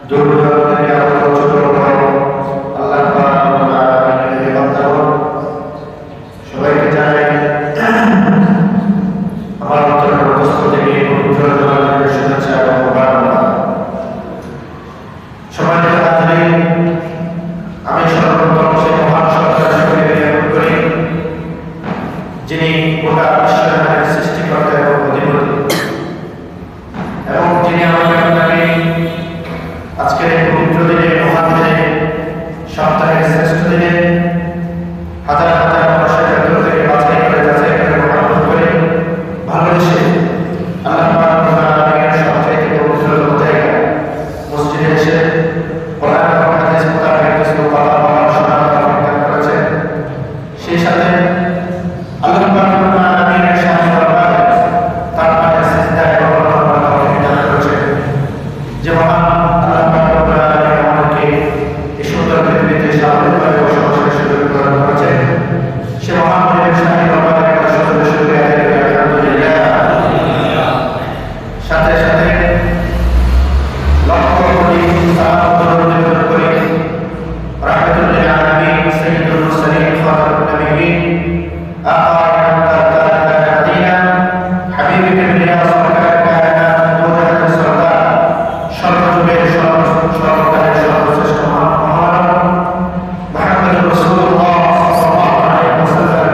Durante আজকের এই পবিত্র দিনে, মহান দিনে, সপ্তাহের শ্রেষ্ঠ দিনে হাজার হাজার মানুষের ভেতর থেকে বাছাই করে যাচাই করে মহাব্বত করে ভালোবেসে আল্লাহ পাক রব্বুল আলামিনের সবচাইতে পবিত্রতম জায়গা মসজিদে এসে কোরআন এবং হাদিস মোতাবেক কিছু কথা বলার শোনার তৌফিক করেছে। সেই সাথে আল্লাহ পাক রব্বুল আলামিনের শান দরবারে তার পায়ে সিজদায় অবনত হওয়ার তৌফিক দান করেছে। যে মহান আল্লাহ পাক রব্বুল আলামিন আমাদেরকে এই সুন্দর পৃথিবীতে স্বাভাবিকভাবে বসবাসের সুযোগ প্রদান করেছে, সে মহান মালিকের শান দরবারে তার সকল শুকরিয়া আদায় করি আলহামদুলিল্লাহ। সাথে সাথে লক্ষ কোটি সালাত ও দরুদ নিবেদন করি রাহমাতুল লিল আলামিন সাইয়্যিদুল মুরসালিন খাতামুন নবিয়্যিন আকা হাদিনা হাবিবি কিবরিয়া সরকার কায়নাত দুজাহান সরদার সর্বযুগের সর্বকালের সর্বশ্রেষ্ঠ মহামানব মুহাম্মদুর রাসূলুল্লাহ সাল্লাল্লাহু আলাইহি ওয়াসাল্লাম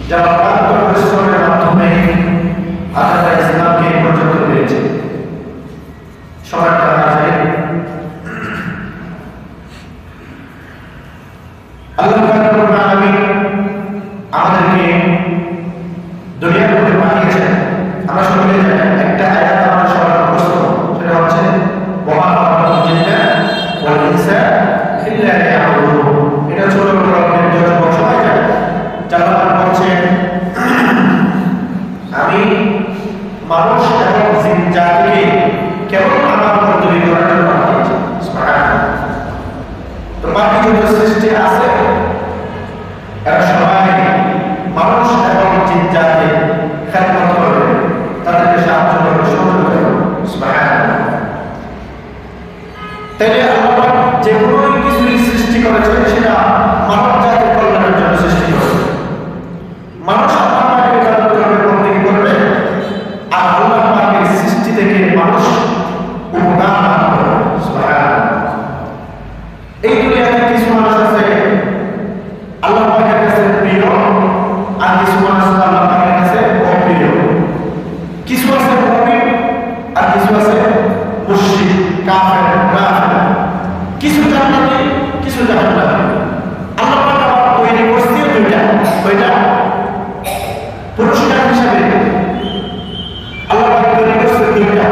যারা অক্লান্ত পরিশ্রমের মাধ্যমে আল্লাহ ইসলামকে পর্যন্ত পেয়েছে। সবার হাজির আল্লাহ পাক রব্বুল আলামিন আমাদেরকে দুনিয়ার মধ্যে পাঠিয়েছেন। আমরা সকলে জানি একটা আয়াত আমাদের সবার মুখস্থ, সেটা হচ্ছে ওয়া মা খালাকাতুল জিন্না ওয়াল ইনসা ইল্লা লিয়াবুদুন। এটা ছোট বড় রব্বের যত সবাই জানে। আল্লাহ পাক বলছেন, আমি মানুষ এবং জিন জাতিকে কেবল আমার উপর তৈরি করার জন্য পাঠিয়েছি। সুবহানাল্লাহ। তো বাকি যত সৃষ্টি আছে এরা সবাই মানুষ এবং জিন জাতি খেদমত করবে, তাদেরকে সাহায্য করবে, সহযোগিতা করবে। সুবহানাল্লাহ। তাইলে আল্লাহ পাক যে কোনো কিছু সৃষ্টি করেছে সেটা মানব জাতির কল্যাণের জন্য সৃষ্টি করেছে। মানুষ আল্লাহ পাকের ইবাদত করবে, বন্দেগী করবে, আর আল্লাহ পাকের সৃষ্টি থেকে মানুষ উপকার লাভ করবে। সুবহানাল্লাহ। এই দুনিয়াতে কিছু মানুষ আছে আল্লাহ পাকের কাছে প্রিয়, আর কিছু মানুষ আল্লাহ পাকের কাছে অপ্রিয়। কিছু আছে মুমিন আর কিছু আছে মুশরিক, কাফের, মুনাফিক। কিছু জান্নাতি, কিছু জাহান্নামী। আল্লাহ পাক আবার তৈরি করছে দুইটা, ওইটা পুরস্কার হিসেবে আল্লাহ পাক তৈরি করছে দুইটা,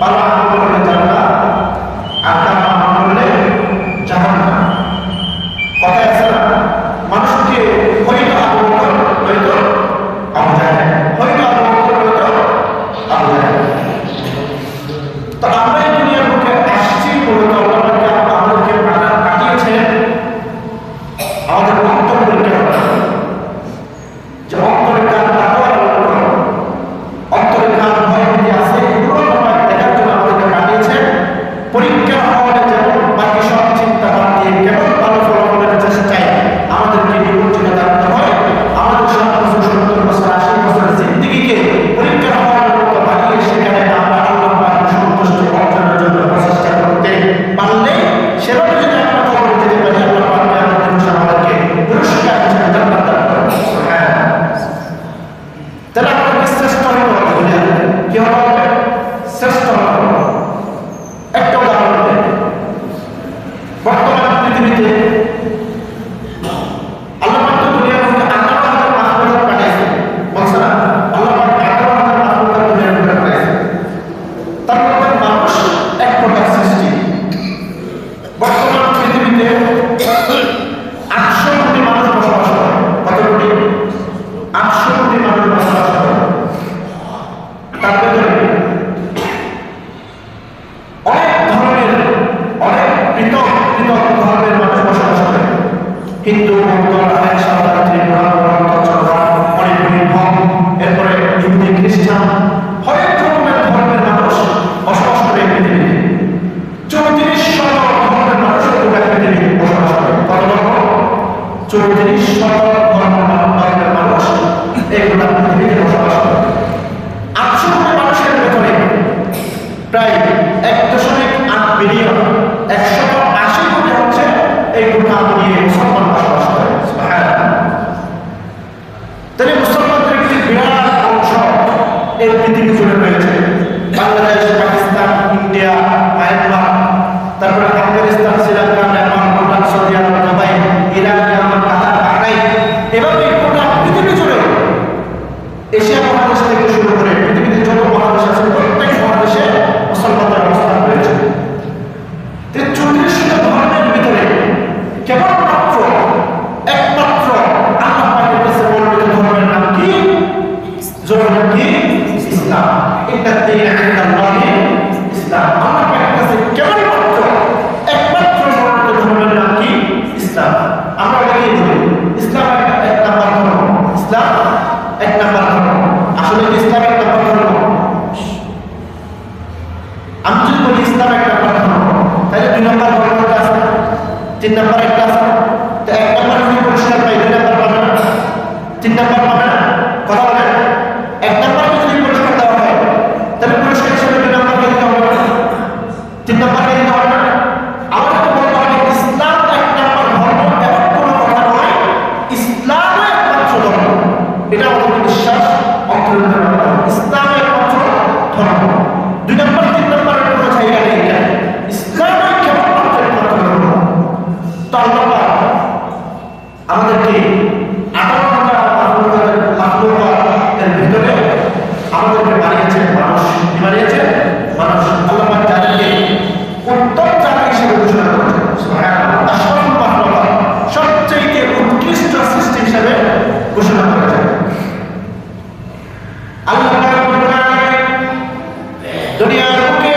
ভালো আমল করলে জান্নাত আর খারাপ আমল করলে জাহান্নাম। কথা আছে না, মানুষকে হয়তো আবু বকর, হয়তো আবু জাহেল, হয়তো আবু বকর, হয়তো আবু জাহেল। তো আমরা এই দুনিয়ার বুকে আসছি মূলত আল্লাহ পাক আমাদেরকে পাঠিয়েছেন আমাদের অন্তর পরীক্ষা করার জন্য। যে অন্তরে কার তাকওয়া লালন করো, অন্তরে কার ভয় ভীতি আছে, এগুলো আল্লাহ পাক দেখার জন্য আমাদেরকে পাঠিয়েছেন। পরীক্ষা হওয়ার যেমন বাকি সব চিন্তা বাদ দিয়ে কেবল ভালো ফলাফলের চেষ্টায় আমাদেরকে নিমজ্জিত থাকতে হয়। আমাদের 60 বছর, 70 বছর, 80 বছরের জিন্দেগিকে পরীক্ষা হওয়ার মতো বানিয়ে সেখানে আমরা আল্লাহ পাকের সন্তুষ্টি অর্জনের জন্য প্রচেষ্টা করতে পারলে, সেভাবে যদি আমরা কবরে যেতে পারি, আল্লাহ পাক আমাদের আমাদেরকে পুরস্কার হিসেবে জান্নাত দান করবেন। সুবহানাল্লাহ। তাহলে আমাদেরকে শ্রেষ্ঠ হতে হবে দুনিয়াতে। কি হতে হবে? শ্রেষ্ঠ হতে হবে। একটা উদাহরণ দেন। বর্তমান পৃথিবীতে আল্লাহ পাক তো দুনিয়ার মধ্যে 18,000 মাখলুকাত পাঠিয়েছেন। বলছে না, আল্লাহ পাক 18,000 মাখলুকাত দুনিয়ার মধ্যে পাঠিয়েছেন। তার মধ্যে মানুষ এক প্রকার সৃষ্টি। বর্তমান পৃথিবীতে 800 কোটি মানুষ বসবাস করে। কত কোটি? 800 কোটি মানুষ বসবাস করে। তার ভেতরে অনেক ধরনের, অনেক পৃথক পৃথক ধর্মের মানুষ বসবাস করে। হিন্দু, বৌদ্ধ, রাখাইন, সাঁওতাল, ত্রিপুরা, চররা, মণিপুরী, ভং, এরপরে ইহুদি, খ্রিস্টান, হরেক ধর্মের মানুষ বসবাস করে এই পৃথিবীতে। 3400 ধর্মের মানুষ এই পৃথিবীতে বসবাস করে। কত ধর্ম? 3400 ধর্মের মানুষ এই গোটা পৃথিবীতে বসবাস করে। 800 কোটি মানুষের ভেতরে প্রায় 1.8 বিলিয়ন, 180 কোটি হচ্ছে এই গোটা দুনিয়ায় মুসলমান বসবাস করে। সুবহানাল্লাহ। তাহলে মুসলমানদের একটি বিরাট অংশ এই পৃথিবী জুড়ে রয়েছে। বাংলাদেশ, পাকিস্তান, ইন্ডিয়া, মায়ানমার, ইসলাম এক নাম্বার ধর্ম, তাহলে 2 নাম্বার ধর্ম একটা আছে, 3 নাম্বার একটা আছে। তো 1 নাম্বার যদি পুরস্কার পাই 2 নাম্বার পাবে না, 3 নাম্বার পাবে না? কথা বলেন। 1 নাম্বারকে যদি পুরস্কার দেওয়া হয় তাহলে পুরস্কার হিসেবে 2 নাম্বারকে দিতে হবে না, 3 নাম্বারকে দিতে হবে না। আমাদের তো বলতে হবে ইসলাম 1 নাম্বার ধর্ম, এমন কোনো কথা নয় ইসলাম একমাত্র ধর্ম। এটা আমাদের বিশ্বাস অন্তর্ভুক্ত করতে হবে, ইসলাম একমাত্র ধর্ম। 2 নাম্বার 3 নাম্বারের কোনো জায়গা নেই এখানে, ইসলাম কেবলমাত্র একমাত্র ধর্ম। তো আল্লাহ আমাদেরকে 18টা মাখলুকাতের ভিতরে আমাদেরকে বানিয়েছেন মানুষ। কি বানিয়েছেন? মানুষ। আল্লাহ পাক যাদেরকে উত্তম জাতি হিসেবে ঘোষণা করেছেন, সুবহানাল্লাহ, আশরাফুল মাখলুকাত, সবচেয়ে উৎকৃষ্ট সৃষ্টি হিসেবে ঘোষণা করেছেন। আল্লাহ পাক দুনিয়ার বুকে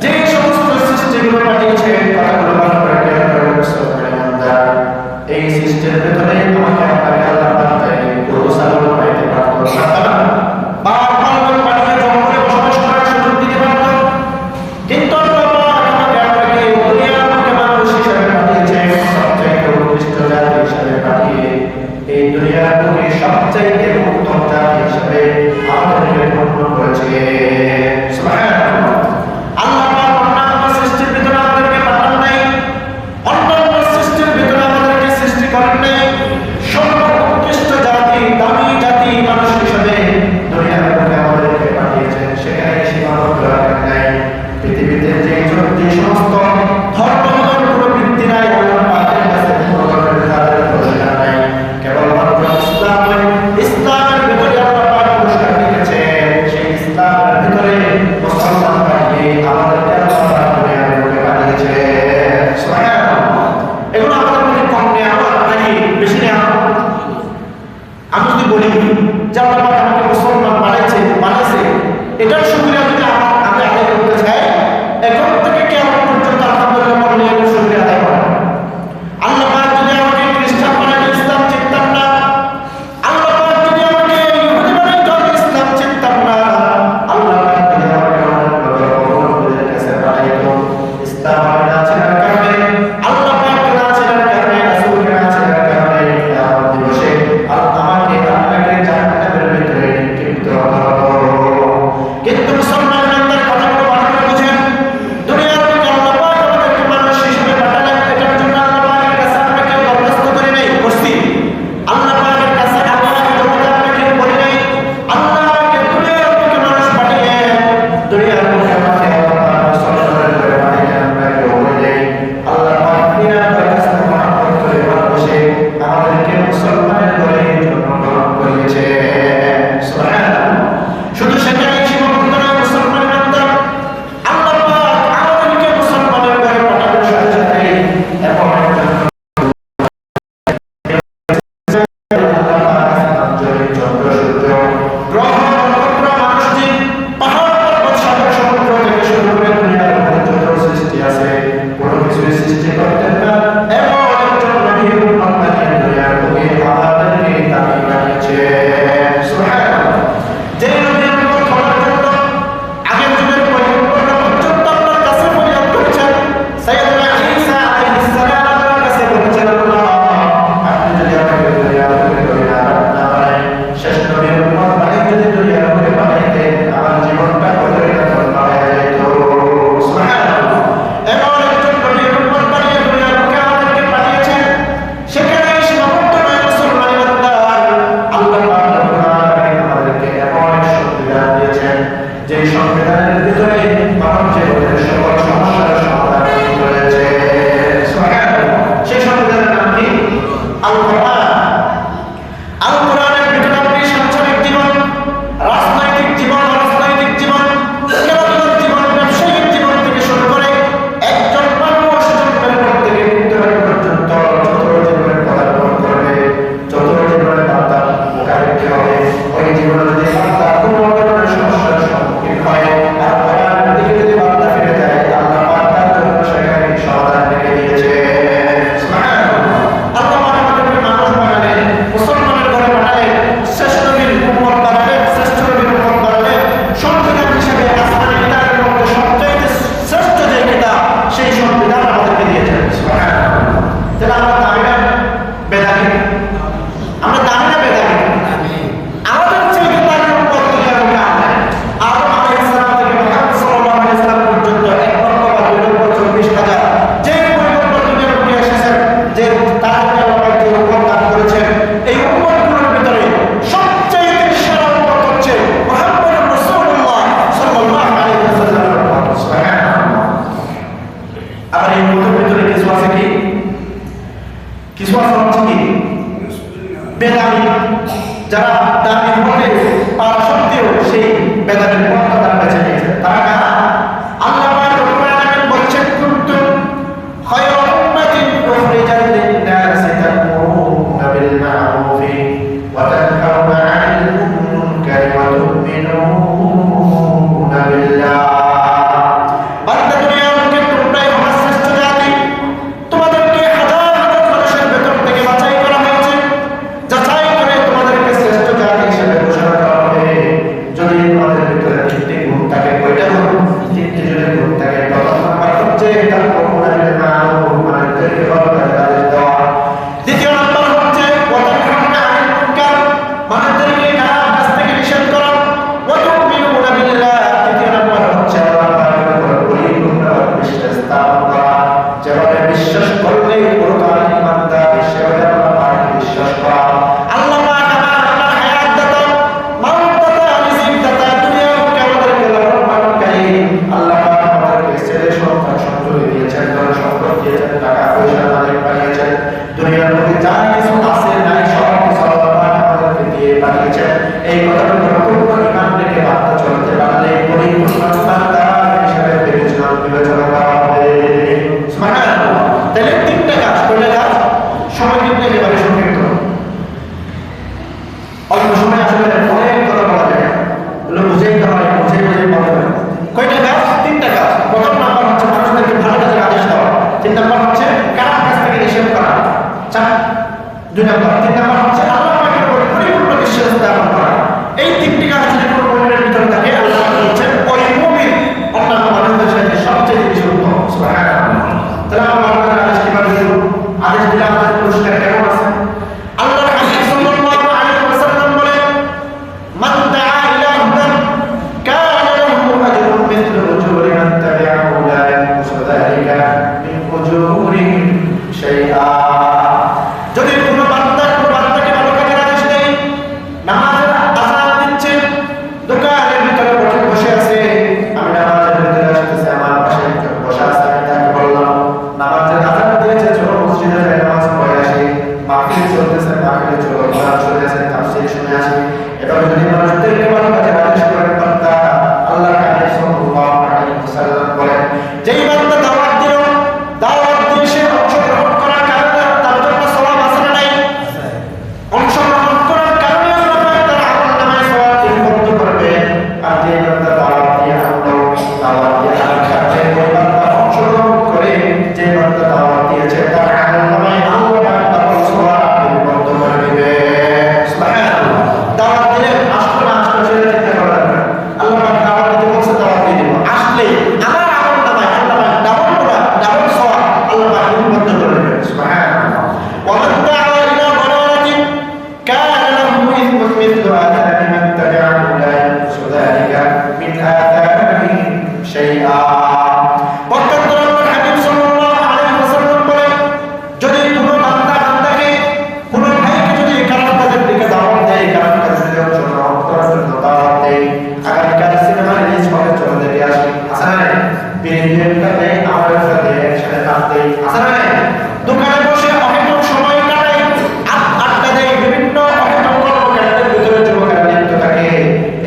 যে সমস্ত সৃষ্টিগুলো পাঠিয়েছেন কথাগুলো ভালো করে খেয়াল করে এই সৃষ্টির ভিতরে আমাকে আপনাকে আল্লাহ পাক গরু ছাগল বানাইতে পারতো, বারবার পানিতে জঙ্গলে বসবাস করার সুযোগ দিতে পারতো, কিন্তু আল্লাহ পাক আমাকে আপনাকে দুনিয়ার বুকে মানুষ হিসেবে পাঠিয়েছেন, সবচাইতে উৎকৃষ্ট জাতি হিসেবে পাঠিয়ে এই দুনিয়ার বুকে সবচাইতে উত্তম জাতি হিসেবে আমাদেরকে ধন্য করেছে। সুবহানাল্লাহ। আল্লাহ পাক অন্যান্য সৃষ্টির ভিতরে আমাদেরকে পাঠান নাই, অন্যান্য সৃষ্টির ভিতরে আমাদেরকে সৃষ্টি করেন নাই, সর্বোৎকৃষ্ট জাতি, দামি জাতি মানুষ হিসেবে দুনিয়ার বুকে আমাদেরকে পাঠিয়েছেন। সেখানে সীমাবদ্ধ রাখেন নাই। পৃথিবীতে যে সমস্ত ধর্মগুলোর কোনো ভিত্তি নাই, আল্লাহ পাকের কাছে কোনো ধরনের তাদের অধিকার নাই, কেবলমাত্র ইসলামের ভিতরে আল্লাহ পাক পুরস্কার রেখেছেন। সেই ইসলামের ভিতরে মুসলমান পাঠিয়ে আমাদেরকে আল্লাহ পাক দুনিয়ার বুকে পাঠিয়েছেন। সুবহানাল্লাহ। এগুলো আমাদের মধ্যে কম নেওয়া নাকি বেশি নেওয়া? আমি যদি বলি যে আল্লাহ পাক আমাকে মুসলমান বানিয়েছে, এটার শুকরিয়া যদি আমি আদায় করতে চাই, এখন থেকে কিয়ামত পর্যন্ত আলহামদুলিল্লাহ বললে এটার শুকরিয়া আদায় করা। আল্লাহ পাক যদি আমাকে খ্রিস্টান বানাইতো, ইসলাম চিনতাম না। আল্লাহ পাক যদি আমাকে ইহুদি বানাইতো, আমি ইসলাম চিনতাম না। আল্লাহ পাক যদি আমাকে অন্যদের কাছে বানাইতো, ইসলাম আমি না চেনার কারণে, আল্লাহ পাককে না চেনার কারণে, রাসূলকে না চেনার কারণে কিয়ামত দিবসে আমাকে আপনাকে জাহান্নামের ভিতরে নিক্ষিপ্ত করা হবে। কিন্তু মুসলমান বান্দার কথাগুলো ভালো করে বুঝেন। দুনিয়ার বুকে আল্লাহ পাক আমাদেরকে মানুষ হিসেবে পাঠালেন, এটার জন্য আল্লাহ পাকের কাছে আমরা কেউ দরখাস্ত করি নাই, করছি। আল্লাহ পাকের কাছে আল্লাহকে জবাব আমরা কেউ বলি নাই। আল্লাহকে দুনিয়ার বুকে মানুষ পাঠিয়ে দুনিয়ার বুকে আমাকে আল্লাহ পাক মুসলমানের করে পাঠিয়ে আমরা কেউ দাবি, যারা দাবি হতে পারা সত্ত্বেও সেই বেদাতের পথটা তারা বেছে নিয়েছে, তারা কারা? আল্লাহ পাক রব্বুল আলামিন বলছেন, কুনতুম খায়রা উম্মাতিন উখরিজাত লিন-নাসি তা'মুরুনা বিল মা'রুফি ওয়া তানহাউনা 'আনিল মুনকারি ওয়া তু'মিনুনা বিল্লাহ। বান্দা দুনিয়ার বুকে তোমরাই আমার শ্রেষ্ঠ জাতি, তোমাদেরকে হাজার হাজার মানুষের ভেতর থেকে বাছাই করা হয়েছে, যাচাই করে তোমাদেরকে শ্রেষ্ঠ জাতি হিসেবে ঘোষণা করা হবে। যদি তোমাদের ভিতরে তিনটি গুণ থাকে, কয়টা গুণ? তিনটি যদি গুণ থাকে, প্রথম নাম্বার হচ্ছে তা'মুরুনা বিল মা'রুফ, মানুষদেরকে ভালো কাজের আদেশ দেওয়া। দ্বিতীয় নাম্বার হচ্ছে ওয়া তানহাউনা 'আনিল মুনকার, মানুষদেরকে খারাপ কাজ থেকে নিষেধ করা। ওয়া তু'মিনুনা বিল্লাহ, তৃতীয় নাম্বার হচ্ছে আল্লাহ পাকের উপর পরিপূর্ণভাবে বিশ্বাস স্থাপন করা। যেভাবে বিশ্বাস করলে পরকালে ঈমানদার, সেভাবে আল্লাহ পাকে বিশ্বাস করা। আল্লাহ পাক আমার হায়াত দাতা, মাউত দাতা, রিজিক দাতা, দুনিয়ার বুকে আমাদেরকে লালন পালনকারী। আল্লাহ পাক আমাদেরকে ছেলে সন্তান সন্ততি দিয়েছেন, ধন সম্পদ দিয়েছেন, টাকা পয়সা আমাদের পাঠিয়েছেন। দুনিয়ার বুকে যা কিছু আছে নাই সব কিছু আল্লাহ পাক আমাদেরকে দিয়ে পাঠিয়েছেন। এই কথাটা পূর্ণ ঈমান রেখে বান্দা চলতে পারলে পরিপূর্ণ বান্দা হিসেবে বিবেচনা করা হবে। সুবহানাল্লাহ। তাহলে তিনটা কাজ, কয়টা কাজ? সময় কিন্তু একেবারে সংক্ষিপ্ত, অল্প সময় আসলে অনেক কথা বলা যায়, এগুলো বুঝাইতে হয়, বুঝে বলতে হয়। কয়টা কাজ? তিনটা কাজ। প্রথম নাম্বার হচ্ছে মানুষদেরকে ভালো কাজের আদেশ দেওয়া। তিন নাম্বার হচ্ছে খারাপ কাজ থেকে নিষেধ করা। দুই নাম্বার, তিন নাম্বার হচ্ছে আল্লাহ পাকের উপর পরিপূর্ণ বিশ্বাস স্থাপন করা। এই তিনটি কাজ যদি কোনো মুমিনের ভিতরে থাকে, আল্লাহ পাক বলছেন ওই মুমিন অন্যান্য মানুষদের সাথে সবচেয়ে বেশি উত্তম। সুবহানাল্লাহ। তাহলে আমরা আল্লাহর আদেশ কিভাবে দেব? আদেশ দিলে আমাদের পুরস্কার কেমন আছে? আল্লাহর হাবিব সাল্লাল্লাহু আলাইহি ওয়াসাল্লাম বলেন, মান দাআ ইলা হুদান কানা লাহু আজরুন মিথলু উজুরি মান তাবি'াহু লা ইয়ানকুসু যালিকা মিন উজুরিহিম শাইআ। যদি কোনো বান্দাকে ভালো কাজের আদেশ দেয়, নামাজের আযান দিচ্ছে, দোকানের ভিতরে বসে আছে, আমি নামাজের ভিতরে আসতেছি, আমার পাশে একজন বসা আছে, আমি তাকে বললাম নামাজের আযান দিয়েছে, চলো মসজিদে যাই নামাজ পড়ে আসি। মাহফিল চলতেছে, মাহফিলে চলো কোরআন চলতেছে, তাফসীর শুনে আসি। এভাবে যদি মানুষদেরকে ভালো কাজের আদেশ করেন বান্দা, আল্লাহর হাবিব সাল্লাল্লাহু আলাইহি ওয়াসাল্লাম বলেন, যেই বান্দা দাওয়াত দিল, দাওয়াত দিয়ে সে অংশগ্রহণ করার কারণে তার জন্য সওয়াব আছে না নাই? অংশগ্রহণ করার কারণে আল্লাহ পাক তার আমলনামায় সওয়াব লিপিবদ্ধ করবে। আর যে বান্দা দাওয়াত দিয়ে আসলো, দাওয়াত দিয়ে আসার কারণে ওই বান্দা অংশগ্রহণ করে, যে বান্দা দাওয়াত দিয়েছে তার আমলনামায় আল্লাহ পাক তার সওয়াব লিপিবদ্ধ করে দিবে। সুবহানাল্লাহ। দাওয়াত দিলে আসলো না আসলো সেটা চিন্তা করা লাগবে না। আল্লাহ পাক দাওয়াত দিতে বলছে, দাওয়াত দিয়ে দিব। আসলে আমার আমলনামায় আল্লাহ পাক ডাবল সওয়াব আল্লাহ পাক লিপিবদ্ধ করে দিবে। সুবহানাল্লাহ। ওয়া মান দাআ ইলা দালালাতিন কানা লাহু ইসমুন মিথলু আযামি মান তাবি'াহু লা ইয়ানকুসু যালিকা মিন আযামিহিম শাইআ। পক্ষান্তরে আল্লাহর হাবিব সাল্লাল্লাহু আলাইহি ওয়াসাল্লাম বলেন, যদি কোনো বান্দাকে, কোনো ভাইকে যদি খারাপ কাজের দিকে দাওয়াত দেয়, খারাপ কাজে যদি অংশগ্রহণ করার জন্য দাওয়াত দেয়, আগামীকাল সিনেমা রিলিজ হবে, চলে দেখে আসি, আছে না নাই? বিরিয়ানির সাথে আমাদের সাথে একসাথে নাচতে, আছে না নাই? দোকানে বসে অহেতুক সময় কাটাই, আড্ডা দেয়, বিভিন্ন অহেতুক কর্মকাণ্ডের ভিতরে যুবকেরা লিপ্ত থাকে।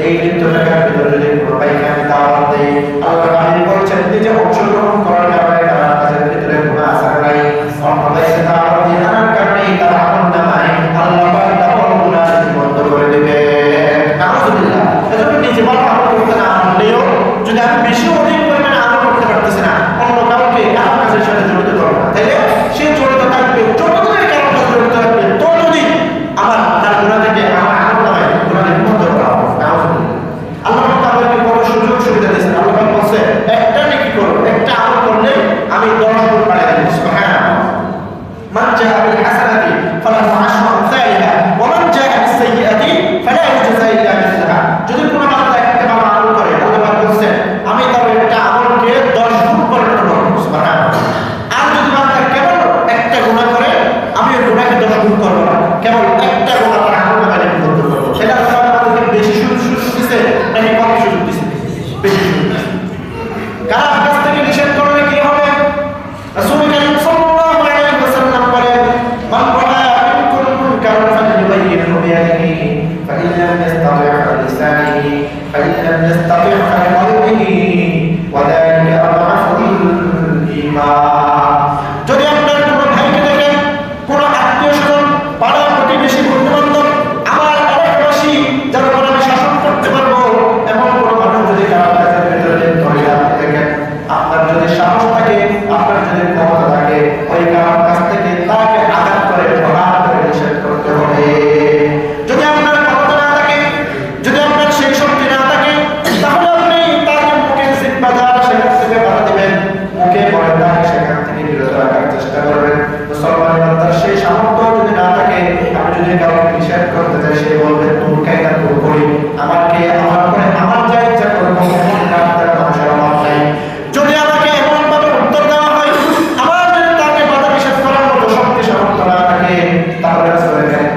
এই লিপ্ত থাকার ভিতরে যদি কোনো ভাইকে আমি দাওয়াত দেই, আল্লাহর হাবিব বলছেন যে অংশগ্রহণ করার কারণে খারাপ কাজের ভিতরে কোনো আসার নাই, অন্য ভাইকে দাওয়াত দিয়ে আনার কারণে তার আমলনামায় আল্লাহ পাক ডাবল গুনাহ লিপিবদ্ধ করে দিবে। নাউযুবিল্লাহ। এজন্য নিজে ভালো আমল করতে না পারলেও, যদি আমি বেশি অধিক পরিমাণে আমল করতে পারতেছি না, অন্য কাউকে খারাপ কাজের সাথে জড়িত করব না, তাইলে যদি আপনার কোনো ভাইকে দেখেন, কোনো আত্মীয়-স্বজন, পাড়া প্রতিবেশী, বন্ধু-বান্ধব, আমার এলাকাবাসী যার উপর আমি শাসন করতে পারবো, এমন কোনো মানুষ যদি কারোর কাছে ভেতরে ধরে আপনি দেখেন, আপনার যদি সাহস থাকে, আপনার যদি ক্ষমতা থাকে, ওই কারোর কাছ থেকে তাকে আঘাত করে প্রহার করে নিষেধ করতে হবে। যদি আপনার ক্ষমতা না থাকে, যদি আপনার সেই শক্তি না থাকে, তাহলে আপনি তাকে মুখে জিহ্বা দ্বারা সেখান থেকে বাধা দিবেন, মুখে বলে তাকে সেখান থেকে বিরত রাখার চেষ্টা করবেন। মুসলমানের বান্দার সেই সামর্থ্য যদি না থাকে, আমি যদি কাউকে নিষেধ করতে চাই, সে বলবে তোর কায়দা তোর করি, আমাকে আমার করে আমার যা ইচ্ছা করবো, এমন রাখতে মানুষের অভাব নাই। যদি আমাকে এমন ভাবে উত্তর দেওয়া হয়, আমার যদি তাকে বাধা নিষেধ করার মতো শক্তি সামর্থ্য না থাকে, তাহলে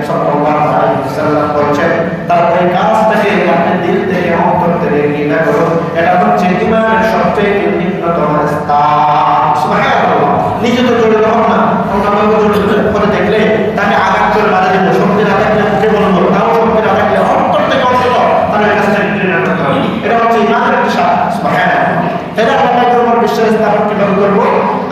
সাল্লাল্লাহু আলাইহি ওয়াসাল্লাম বলছেন তার ওই কাজটাকে আপনি দিল থেকে অন্তর থেকে ঘৃণা করুন। এটা হচ্ছে ঈমানের সবচেয়ে নিম্নতম স্তর। সুবহানাল্লাহ। নিজে তো জড়িত হন না, অন্য কাউকে জড়িত করে দেখলে তাকে আঘাত করে বাধা দিব, শক্তি না থাকলে মুখে বলবো, তাও শক্তি না থাকলে অন্তর থেকে অন্তত তাহলে কাছ থেকে ঘৃণা করতে হবে। এটা হচ্ছে ঈমানের দিশা। সুবহানাল্লাহ। এটা আল্লাহর উপর বিশ্বাস স্থাপন কিভাবে করবো?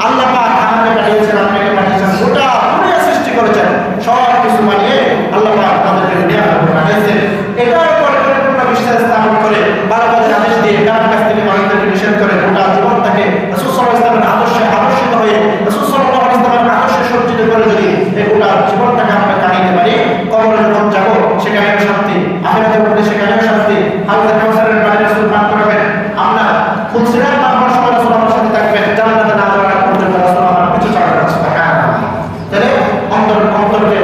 আল্লাহ পাক আমাকে পাঠিয়েছেন, আপনাকে পাঠিয়েছেন, গোটা দুনিয়া সৃষ্টি করেছেন, সব কিছু মানিয়ে আল্লাহ পাক আমাদেরকে দুনিয়া পাঠিয়েছেন। এটার উপর পরিপূর্ণ বিশ্বাস স্থাপন করে ভালো কাজের আদেশ দিয়ে কার কাছ থেকে মানুষদেরকে নিষেধ করে গোটা জীবনটাকে রাসূল সাল্লাল্লাহু আলাইহি ওয়াসাল্লামের আদর্শে আদর্শিত হয়ে রাসূল সাল্লাল্লাহু আলাইহি ওয়াসাল্লামের আদর্শে সজ্জিত করে যদি এই গোটা জীবনটাকে আমরা কাটাইতে পারি, কবরে যখন যাবো সেখানেও শান্তি, আখিরাতের মধ্যে সেখানেও শান্তি, হাউজে কাউসারের পানি রাসূল পান করাবেন, আমরা ফুলসিরাত পার হওয়ার সময় রাসূল আমার সাথে থাকবেন, জান্নাতে না যাওয়ার আগ পর্যন্ত রাসূল আমার পিছু ছাড়বেন। সুবহানাল্লাহ। তাহলে অন্তরকে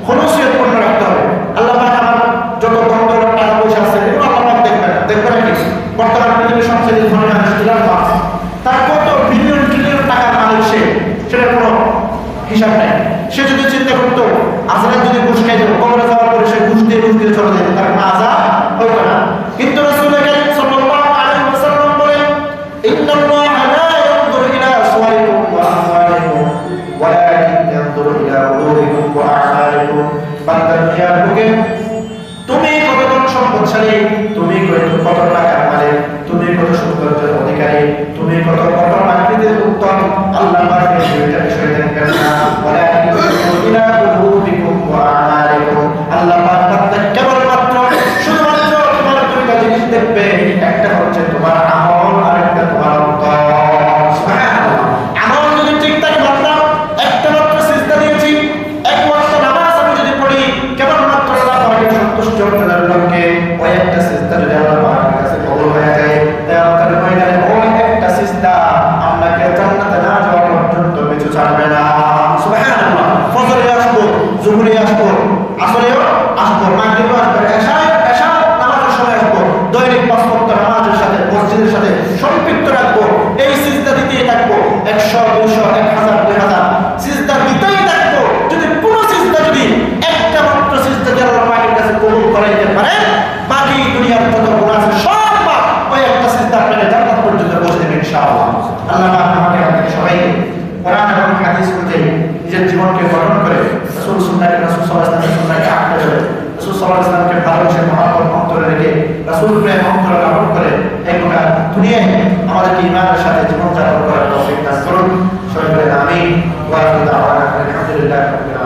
খুলুসিয়ত পূর্ণ রাখতে হবে। আল্লাহ পাক আমার যত বন্ধ টাকা পয়সা আছে এগুলো আল্লাহ পাক দেখবেন নাকি? বর্তমান পৃথিবীর সবচেয়ে ধনী মানুষ ইলন মাস্ক, তার কত বিলিয়ন ট্রিলিয়ন টাকার মালিক সে, সেটার কোনো হিসাব নেই। সে যদি চিন্তা করতো আজরাইল যদি ঘুষ খাইতো, কবরে যাওয়ার পরে সে ঘুষ দিয়ে চলে যেত, তার কোনো আযাব হইতো না। কিন্তু রাসূল কারীম সাল্লাল্লাহু আলাইহি ওয়াসাল্লাম বলেন, ইন্নাল্লাহা লা ইয়ানজুরু ইলা সুওয়ারিকুম ওয়া আমওয়ালিকুম ওয়ালাকিন ইয়ানজুরু ইলা কুলুবিকুম ওয়া আ'মালিকুম। বান্দার খেয়াল রাখবে তুমি কতজন সম্পদশালী, তুমি কত টাকার মালিক, তুমি কত সৌন্দর্যের অধিকারী, তুমি কত আকৃতির উত্তম, আল্লাহ পাক এই দুইটা বিষয় দেখবেন না। ওয়ালাকিন ইয়ানজুরু ইলা কুলুবিকুম ওয়া আ'মালিকুম। আল্লাহ পাক কেবলমাত্র শুধুমাত্র তোমার দুইটা জিনিস দেখবে, একটা হচ্ছে তোমার আমল আর একটা তোমার অন্তর। সুবহানাল্লাহ। আমল যদি ঠিক থাকে, বান্দা একটা মাত্র সিজদা দিয়েছি, এক ওয়াক্ত নামাজ আমি যদি পড়ি, কেবলমাত্র আল্লাহ পাকের সন্তুষ্ট অর্জনের লক্ষ্যে ওই একটা সিজদা যদি আল্লাহ পাকের কাছে কবুল হয়ে যায়, কিয়ামতের ময়দানে ওই একটা সিজদা আপনাকে জান্নাতে না যাওয়া পর্যন্ত পিছু ছাড়বে না। সুবহানাল্লাহ। ফজরে আসবো, জোহরে আসবো, আসরেও আসবো, মাগরিবেও আসবো, এশা নামাজের সময় আসবো, দৈনিক 5 ওয়াক্ত নামাজের সাথে মসজিদের সাথে সম্পৃক্ত রাখবো, এই সিজদা দিতেই থাকবো, 100 200 1000 2000 সিজদা দিতেই থাকবো। যদি কোনো সিজদা যদি একটা মাত্র সিজদা দিয়ে আল্লাহ পাকের কাছে কবুল করাইতে পারে, বাকি দুনিয়ার যত গুনাহ আছে সব পাপ ওই একটা সিজদা আপনাকে জান্নাত পর্যন্ত পৌঁছে দেবে ইনশাআল্লাহ। আল্লাহ পাক আমাকে সবাইকে কোরআন এবং হাদিস অনুযায়ী নিজের জীবনকে গঠন করে রাসূল সাল্লাল্লাহু আলাইহি সুন্নাহকে আঁকড়ে ধরে রাসূল সাল্লাল্লাহু আলাইহি ওয়াসাল্লামকে ভালোবেসে মহব্বত অন্তরে রেখে রাসূল প্রেম অন্তরে লালন করে এই গোটা দুনিয়ায় আমাদেরকে ঈমানের সাথে জীবনযাপন করার তৌফিক দান করুন। সবাই বলেন আমিন। ওয়া আখিরু দাওয়ানা আলহামদুলিল্লাহি রাব্বিল আলামিন।